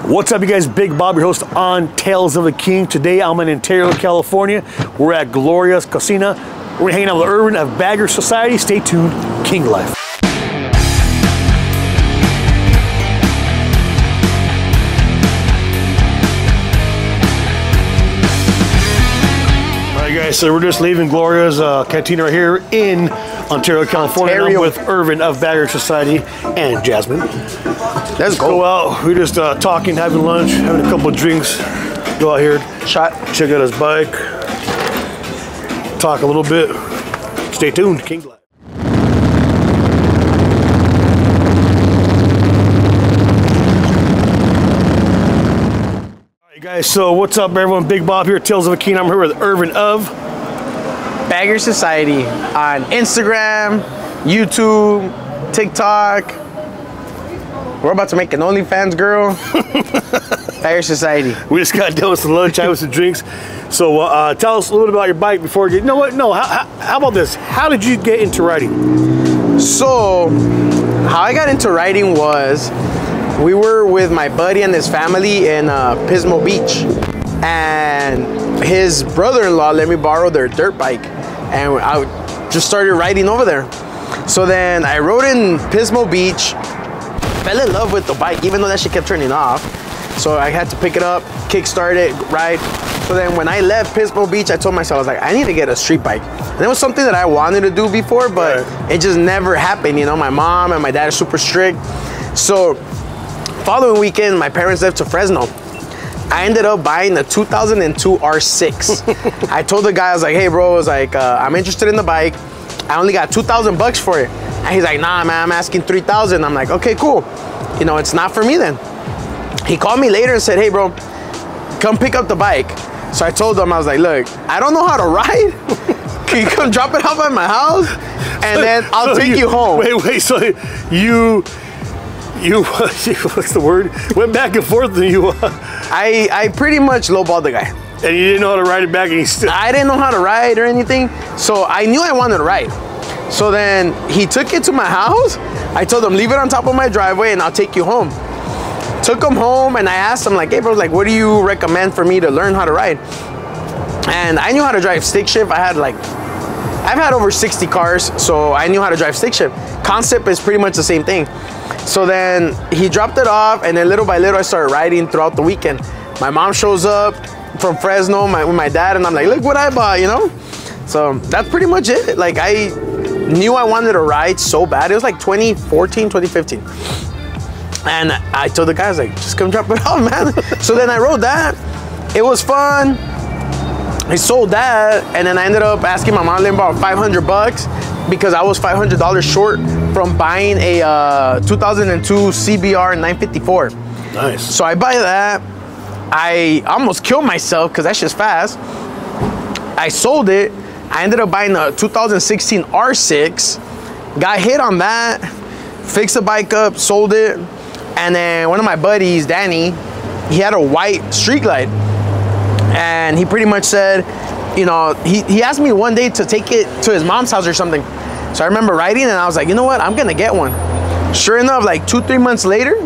What's up, you guys? Big Bob, your host on Tales of the King. Today I'm in Ontario, California. We're at Gloria's Cocina. We're hanging out with Irving of Bagger Society. Stay tuned, King Life. All right, guys, so we're just leaving Gloria's cantina right here in Ontario, California. I'm with Irving of Bagger Society and Jasmin. Let's go out. We're just talking, having lunch, having a couple of drinks. Go out here, check out his bike, talk a little bit. Stay tuned, King Life. All right, guys. So what's up, everyone? Big Bob here, Tales of a King. I'm here with Irving of Bagger Society on Instagram, YouTube, TikTok. We're about to make an OnlyFans girl. Bagger Society. We just got done with some lunch, having some drinks. So tell us a little bit about your bike before you. You know what? No, how about this? How did you get into riding? So, how I got into riding was, we were with my buddy and his family in Pismo Beach, and his brother-in-law let me borrow their dirt bike, and I just started riding over there. So then I rode in Pismo Beach. Fell in love with the bike, even though that shit kept turning off. So I had to pick it up, kickstart it, ride. So then when I left Pismo Beach, I told myself, I was like, I need to get a street bike. And it was something that I wanted to do before, but it just never happened. You know, my mom and my dad are super strict. So following weekend, my parents left to Fresno. I ended up buying a 2002 R6. I told the guy, I was like, hey bro, I was like, I'm interested in the bike. I only got 2,000 bucks for it. And he's like, nah, man, I'm asking 3,000. I'm like, okay, cool. You know, it's not for me then. He called me later and said, hey, bro, come pick up the bike. So I told him, I was like, look, I don't know how to ride. Can you come drop it off at my house? And then I'll take you home. Wait, so you, what's the word? Went back and forth and you... I pretty much lowballed the guy. And you didn't know how to ride it back and he still... I didn't know how to ride or anything. So I knew I wanted to ride. So then he took it to my house. I told him, leave it on top of my driveway and I'll take you home. Took him home and I asked him, like, hey bro, like, what do you recommend for me to learn how to ride? And I knew how to drive stick shift. I've had over 60 cars, so I knew how to drive stick shift. Concept is pretty much the same thing. So then he dropped it off, and then little by little I started riding throughout the weekend. My mom shows up from Fresno with my dad, and I'm like, look what I bought, you know? So that's pretty much it. Like, I knew I wanted to ride so bad. It was like 2014, 2015. And I told the guys, like, just come drop it off, man. So then I rode that. It was fun. I sold that, and then I ended up asking my mom to borrow 500 bucks because I was $500 short from buying a 2002 CBR 954. Nice. So I buy that. I almost killed myself because that shit's fast. I sold it. I ended up buying a 2016 R6. Got hit on that. Fixed the bike up, sold it. And then one of my buddies, Danny, he had a white Street Glide. And he pretty much said, you know, he asked me one day to take it to his mom's house or something. So I remember riding and I was like, you know what, I'm gonna get one. Sure enough, like 2-3 months later,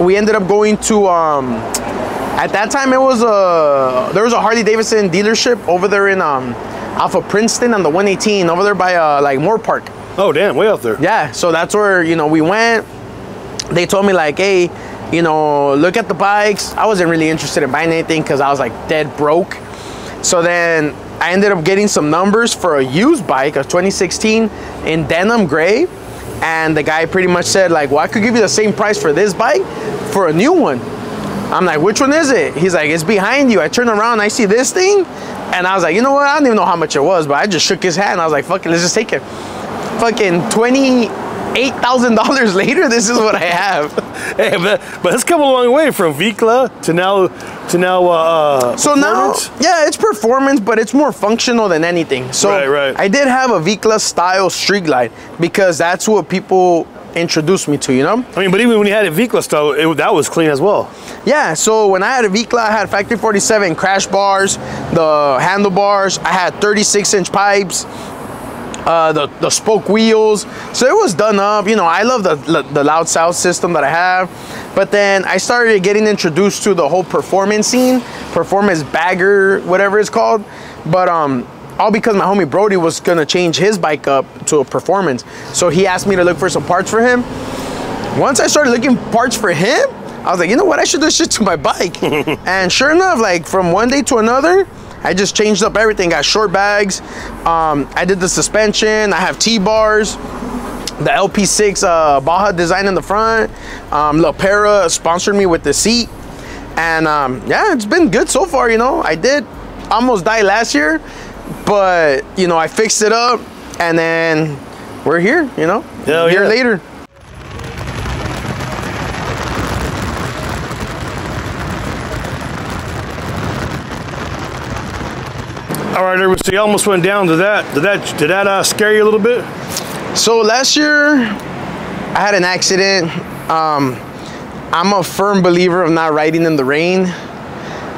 we ended up going to, at that time there was a Harley Davidson dealership over there in off of Princeton on the 118 over there by like Moore Park. Oh damn, way out there. Yeah, so that's where, you know, we went. They told me like, hey, you know, look at the bikes. I wasn't really interested in buying anything because I was like dead broke. So then I ended up getting some numbers for a used bike, a 2016 in denim gray. And the guy pretty much said like, well, I could give you the same price for this bike for a new one. I'm like, which one is it? He's like, it's behind you. I turn around, I see this thing. And I was like, you know what? I don't even know how much it was, but I just shook his hand. I was like, fuck it, let's just take it. Fucking $28,000 later, this is what I have. Hey, but it's come a long way from Vikla to now. So now, yeah, it's performance, but it's more functional than anything. So right. I did have a Vikla style Street Glide because that's what people introduced me to, you know? I mean, but even when you had a Vikla style, that was clean as well. Yeah, so when I had a Vikla, I had factory 47 crash bars, the handlebars, I had 36-inch pipes. the spoke wheels. So it was done up. You know, I love the loud sound system that I have. But then I started getting introduced to the whole performance scene, performance bagger, whatever it's called. But all because my homie Brody was gonna change his bike up to a performance. So he asked me to look for some parts for him. Once I started looking parts for him, I was like, you know what, I should do shit to my bike. And sure enough, like from one day to another, I just changed up everything. Got short bags. I did the suspension. I have T-bars. The LP6 Baja design in the front. La Pera sponsored me with the seat. And yeah, it's been good so far, you know. I did almost die last year, but you know, I fixed it up and then we're here, you know, a year later. All right, Irving, so you almost went down to that. Did that scare you a little bit? So last year, I had an accident. I'm a firm believer of not riding in the rain.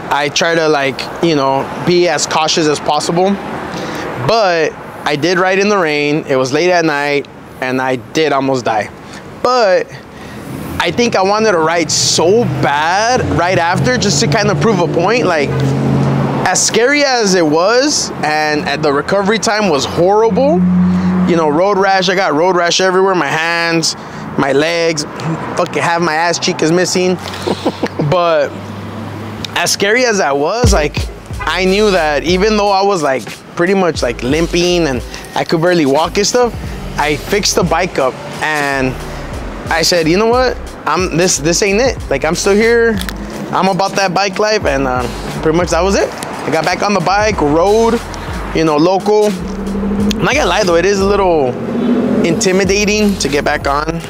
I try to, like, you know, be as cautious as possible. But I did ride in the rain. It was late at night, and I did almost die. But I think I wanted to ride so bad right after, just to kind of prove a point. Like, as scary as it was, and the recovery time was horrible, you know, road rash, I got road rash everywhere, my hands, my legs, fucking half my ass cheek is missing. But as scary as that was, like, I knew that even though I was like pretty much like limping and I could barely walk and stuff, I fixed the bike up and I said, you know what, this ain't it. Like, I'm still here, I'm about that bike life, and pretty much that was it. I got back on the bike, rode, you know, local. I'm not gonna lie though, it is a little intimidating to get back on.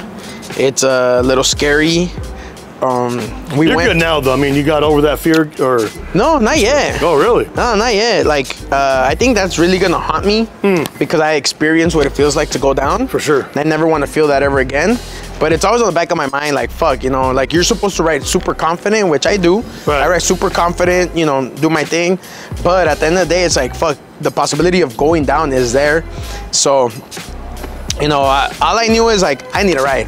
It's a little scary. You're good now though. I mean, you got over that fear, or? No, not yet. Oh, really? No, not yet. Like, I think that's really gonna haunt me because I experienced what it feels like to go down. For sure. I never want to feel that ever again. But it's always on the back of my mind, like, fuck, you know, like, you're supposed to ride super confident, which I do. Right. I ride super confident, you know, do my thing. But at the end of the day, it's like, fuck, the possibility of going down is there. So, you know, all I knew is, like, I need a ride.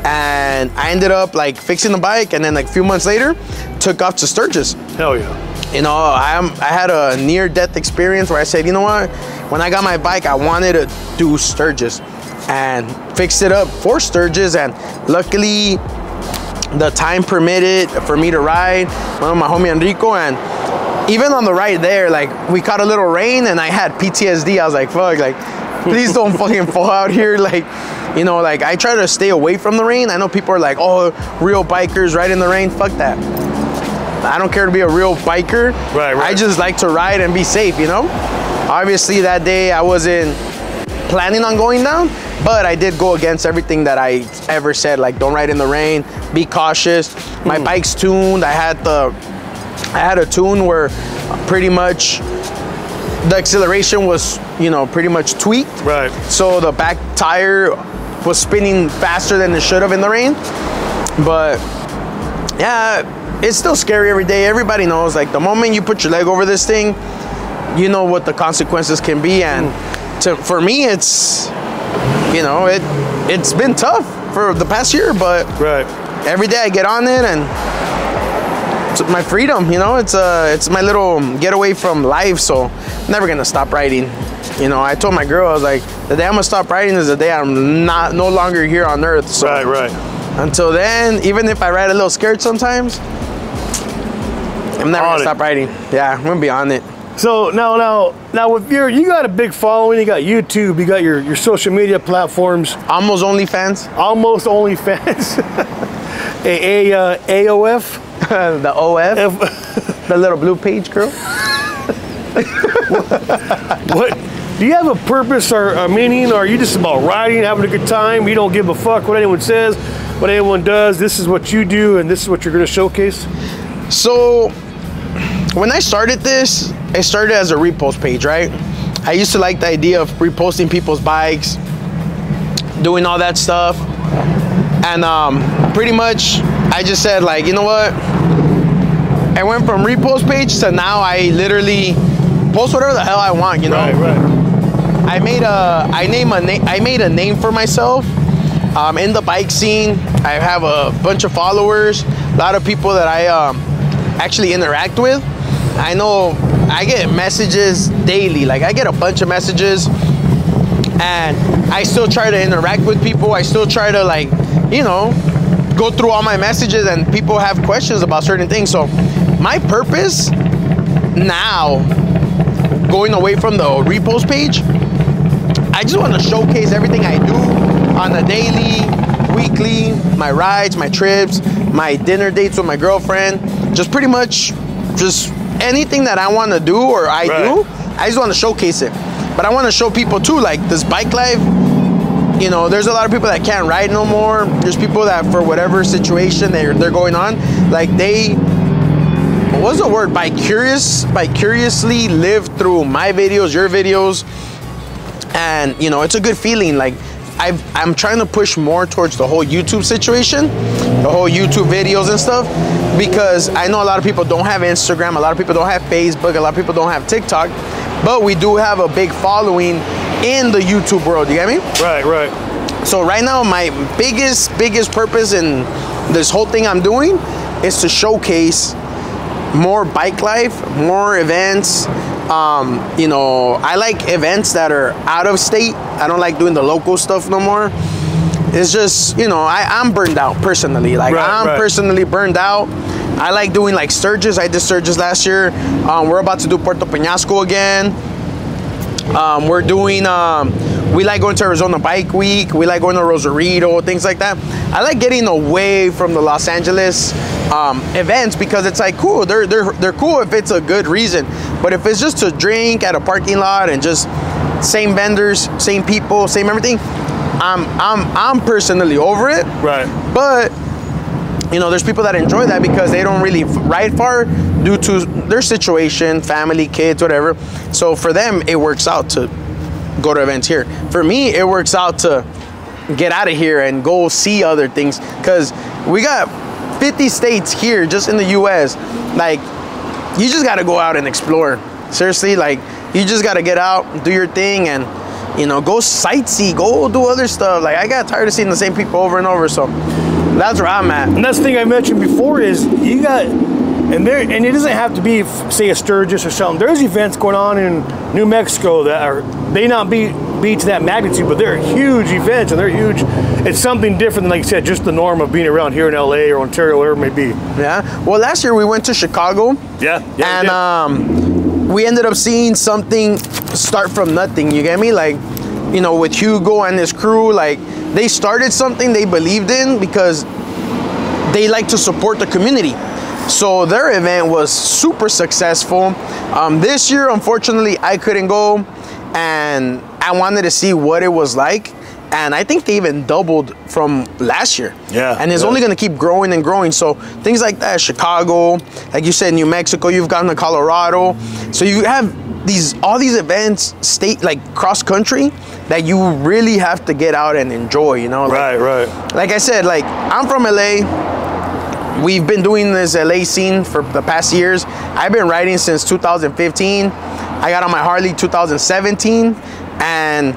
And I ended up, like, fixing the bike, and then, like, a few months later, took off to Sturgis. Hell yeah. You know, I had a near-death experience where I said, you know what, when I got my bike, I wanted to do Sturgis. And fixed it up for Sturgis, and luckily the time permitted for me to ride with my homie Enrico. And even on the ride there, like, we caught a little rain and I had PTSD. I was like, fuck, like, please don't fucking fall out here. Like, you know, like, I try to stay away from the rain. I know people are like, oh, real bikers ride in the rain. Fuck that. I don't care to be a real biker. Right. I just like to ride and be safe, you know? Obviously that day I wasn't planning on going down, but I did go against everything that I ever said, like, don't ride in the rain, be cautious. My bike's tuned. I had a tune where pretty much the acceleration was, you know, pretty much tweaked. Right. So the back tire was spinning faster than it should have in the rain. But yeah, it's still scary every day. Everybody knows, like, the moment you put your leg over this thing, you know what the consequences can be. And for me, it's, you know, it's been tough for the past year, but every day I get on it and it's my freedom, you know, it's my little getaway from life. So I'm never gonna stop riding. You know, I told my girl, I was like, the day I'm gonna stop riding is the day I'm no longer here on earth. So until then, even if I ride a little scared sometimes, I'm never gonna stop riding. Yeah, I'm gonna be on it. So now with you got a big following, you got YouTube, you got your social media platforms. Almost OnlyFans. Almost OnlyFans. AOF. The OF. The little blue page girl. What? Do you have a purpose or a meaning, or are you just about riding, having a good time? You don't give a fuck what anyone says, what anyone does. This is what you do, and this is what you're going to showcase? So when I started this, it started as a repost page, right? I used to like the idea of reposting people's bikes, doing all that stuff. And pretty much, I just said, like, you know what? I went from repost page to now I literally post whatever the hell I want, you know? I made a name for myself in the bike scene. I have a bunch of followers, a lot of people that I actually interact with. I know I get messages daily. Like, I get a bunch of messages, and I still try to interact with people. I still try to, like, you know, go through all my messages, and people have questions about certain things. So my purpose now, going away from the repost page, I just want to showcase everything I do on a daily, weekly, my rides, my trips, my dinner dates with my girlfriend, just pretty much just anything that I want to do or I do, I just want to showcase it. But I want to show people too, like, this bike life, you know, there's a lot of people that can't ride no more. There's people that, for whatever situation they're going on, like, they, what's the word, vicariously live through my videos, your videos. And, you know, it's a good feeling. Like, I'm trying to push more towards the whole YouTube situation, the whole YouTube videos and stuff, because I know a lot of people don't have Instagram, a lot of people don't have Facebook, a lot of people don't have TikTok, but we do have a big following in the YouTube world. You get me? Right. So right now, my biggest purpose in this whole thing I'm doing is to showcase more bike life, more events. You know, I like events that are out of state. I don't like doing the local stuff no more. It's just, you know, I'm burned out personally. Like, I'm personally burned out. I like doing, like, Sturgis. I did Sturgis last year. We're about to do Puerto Peñasco again. We're doing, we like going to Arizona Bike Week. We like going to Rosarito, things like that. I like getting away from the Los Angeles events, because it's like, cool. They're cool if it's a good reason. But if it's just to drink at a parking lot and just same vendors, same people, same everything, I'm personally over it. Right. But, you know, there's people that enjoy that because they don't really ride far due to their situation, family, kids, whatever. So for them, it works out to go to events here. For me, it works out to get out of here and go see other things, because we got 50 states here just in the US. Like, you just got to go out and explore. Seriously, like, you just got to get out, do your thing, and, you know, go sightsee, go do other stuff. Like, I got tired of seeing the same people over and over, so that's where I'm at. And that's the thing I mentioned before is you got, and it doesn't have to be, say, a Sturgis or something. There's events going on in New Mexico that may not be to that magnitude, but they're huge events, and they're huge. It's something different than, like you said, just the norm of being around here in LA or Ontario, whatever it may be. Yeah. Well, last year we went to Chicago. Yeah. And we ended up seeing something start from nothing. You get me? Like, you know, with Hugo and his crew, like, they started something they believed in because they like to support the community. So their event was super successful. This year, unfortunately, I couldn't go, and I wanted to see what it was like. And I think they even doubled from last year. Yeah. And it's only going to keep growing and growing. So things like that, Chicago, like you said, New Mexico, you've gotten to Colorado. So you have all these events, like cross country, that you really have to get out and enjoy, you know? Like, right. Like I said, like, I'm from LA. We've been doing this LA scene for the past years. I've been riding since 2015. I got on my Harley 2017. And,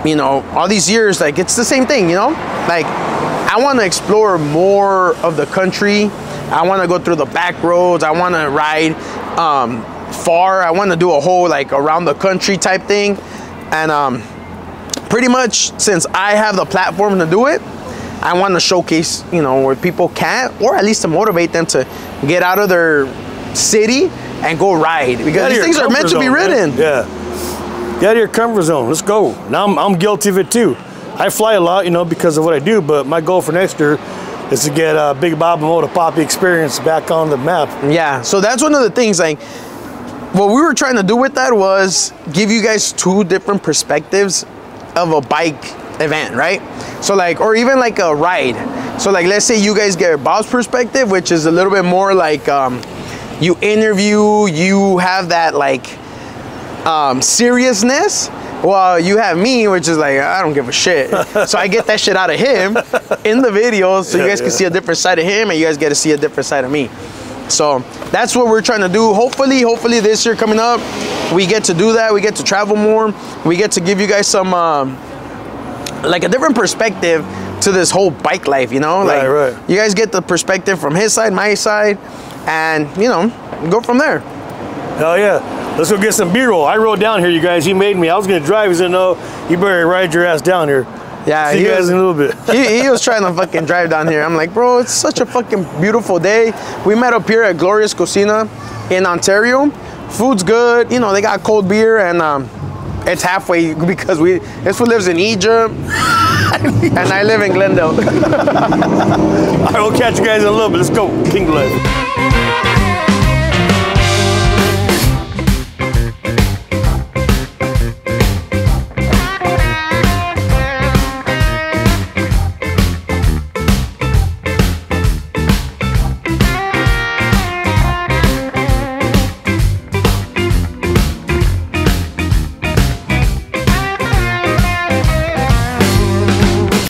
you know, all these years, like, it's the same thing, you know? Like, I want to explore more of the country. I want to go through the back roads. I want to ride far. I want to do a whole, like, around the country type thing. And pretty much, since I have the platform to do it, I want to showcase, you know, where people can't, or at least to motivate them to get out of their city and go ride, because these things are meant to be ridden. Yeah. Get out of your comfort zone. Let's go. Now I'm guilty of it too. I fly a lot, you know, because of what I do, but my goal for next year is to get Big Bob and Moto Poppy experience back on the map. Yeah, so that's one of the things, like, what we were trying to do with that was give you guys two different perspectives of a bike event, right? So, like, or even like a ride. So, like, let's say you guys get Bob's perspective, which is a little bit more like you interview, you have that, like, seriousness. Well, you have me, which is like, I don't give a shit. So I get that shit out of him in the videos, so you guys can see a different side of him, and you guys get to see a different side of me. So that's what we're trying to do. Hopefully this year coming up, we get to do that. We get to travel more. We get to give you guys some like a different perspective to this whole bike life, you know? Like, right. You guys get the perspective from his side, my side, and, you know, go from there. Hell yeah. Let's go get some B-roll. I rode down here, you guys. He made me. I was going to drive. He said, no, you better ride your ass down here. Yeah, see you guys in a little bit. he was trying to fucking drive down here. I'm like, bro, it's such a fucking beautiful day. We met up here at Glorious Cocina in Ontario. Food's good. You know, they got cold beer, and it's halfway because this fool lives in Egypt, and I live in Glendale. All right, we'll catch you guys in a little bit. Let's go. King Life.